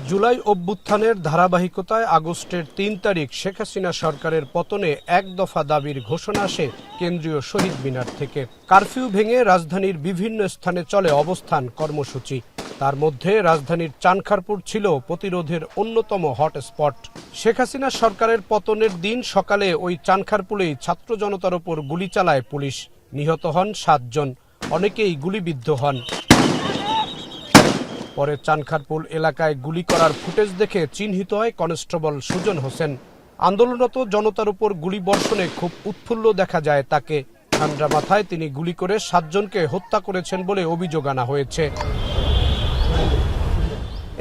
জুলাই অভ্যুত্থানের ধারাবাহিকতায় আগস্টের ৩ তারিখ শেখ হাসিনা সরকারের পতনে এক দফা দাবির ঘোষণা আসে কেন্দ্রীয় শহীদ মিনার থেকে। কারফিউ ভেঙে রাজধানীর বিভিন্ন স্থানে চলে অবস্থান কর্মসূচি। তার মধ্যে রাজধানীর চানখারপুল ছিল প্রতিরোধের অন্যতম হটস্পট। শেখ হাসিনা সরকারের পতনের দিন সকালে ওই চানখারপুলেই ছাত্র জনতার ওপর গুলি চালায় পুলিশ। নিহত হন ৭ জন, অনেকেই গুলিবিদ্ধ হন। পরে চানখারপুল এলাকায় গুলি করার ফুটেজ দেখে চিহ্নিত হয় কনস্টেবল সুজন হোসেন। আন্দোলনরত জনতার উপর গুলি বর্ষণে খুব উৎফুল্ল দেখা যায় তাকে। ঠান্ডা মাথায় তিনি গুলি করে ৭ জনকে হত্যা করেছেন বলে অভিযোগ আনা হয়েছে।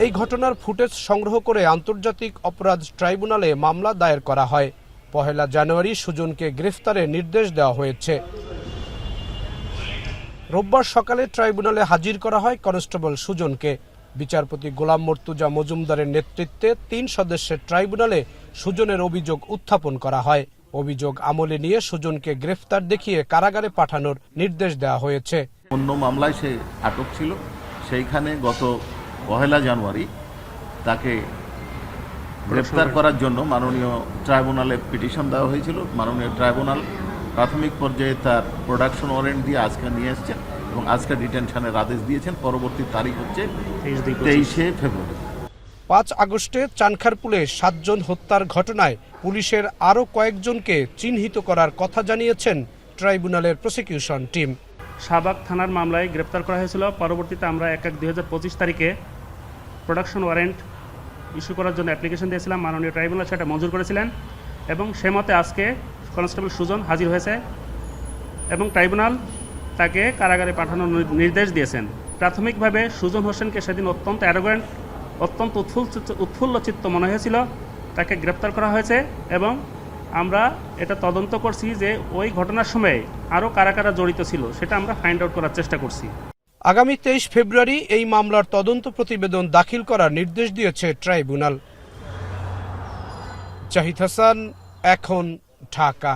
এই ঘটনার ফুটেজ সংগ্রহ করে আন্তর্জাতিক অপরাধ ট্রাইব্যুনালে মামলা দায়ের করা হয়। ১ জানুয়ারি সুজনকে গ্রেফতারের নির্দেশ দেওয়া হয়েছে। রোববার সকালে ট্রাইব্যুনালে হাজির করা হয় কনস্টেবল সুজনকে। বিচারপতি গোলাম মর্তুজা মজুমদারের নেতৃত্বে ৩ সদস্যের ট্রাইব্যুনালে সুজনের অভিযোগ উত্থাপন করা হয়। অভিযোগ আমলে নিয়ে সুজনকে গ্রেফতার দেখিয়ে কারাগারে পাঠানোর নির্দেশ দেওয়া হয়েছে। অন্য মামলায় সে আটক ছিল, সেইখানে গত ১ জানুয়ারি তাকে গ্রেফতার করার জন্য মাননীয় ট্রাইব্যুনালে পিটিশন দেওয়া হয়েছিল। মাননীয় ট্রাইব্যুনাল প্রাথমিক পর্যায়ে তার প্রোডাকশন ওয়ারেন্ট দিয়ে আজকে নিয়ে এসছেন এবং আজকে ডিটেনশনের আদেশ দিয়েছেন। পরবর্তী তারিখ হচ্ছে ২৩শে ফেব্রুয়ারি। ৫ আগস্টে চানখারপুলে ৭ জন হত্যার ঘটনায় পুলিশের আরও কয়েকজনকে চিহ্নিত করার কথা জানিয়েছেন ট্রাইব্যুনালের প্রসিকিউশন টিম। শাহবাগ থানার মামলায় গ্রেপ্তার করা হয়েছিল। পরবর্তীতে আমরা ১/১/২০২৫ তারিখে প্রোডাকশন ওয়ারেন্ট ইস্যু করার জন্য অ্যাপ্লিকেশন দিয়েছিলাম। মাননীয় ট্রাইব্যুনাল সেটা মঞ্জুর করেছিলেন এবং সে মতে আজকে কনস্টেবল সুজন হাজির হয়েছে এবং ট্রাইব্যুনাল তাকে কারাগারে পাঠানোর নির্দেশ দিয়েছেন। প্রাথমিকভাবে সুজন হোসেনকে সেদিন অত্যন্ত অ্যারোগ্যান্ট, অত্যন্ত উৎফুল্ল চিত্ত মনে হয়েছিল। তাকে গ্রেপ্তার করা হয়েছে এবং আমরা এটা তদন্ত করছি যে ওই ঘটনার সময়ে আরও কারা কারা জড়িত ছিল সেটা আমরা ফাইন্ড আউট করার চেষ্টা করছি। আগামী ২৩ ফেব্রুয়ারি এই মামলার তদন্ত প্রতিবেদন দাখিল করার নির্দেশ দিয়েছে ট্রাইব্যুনাল। জাহিদ হাসান, এখন, ঢাকা।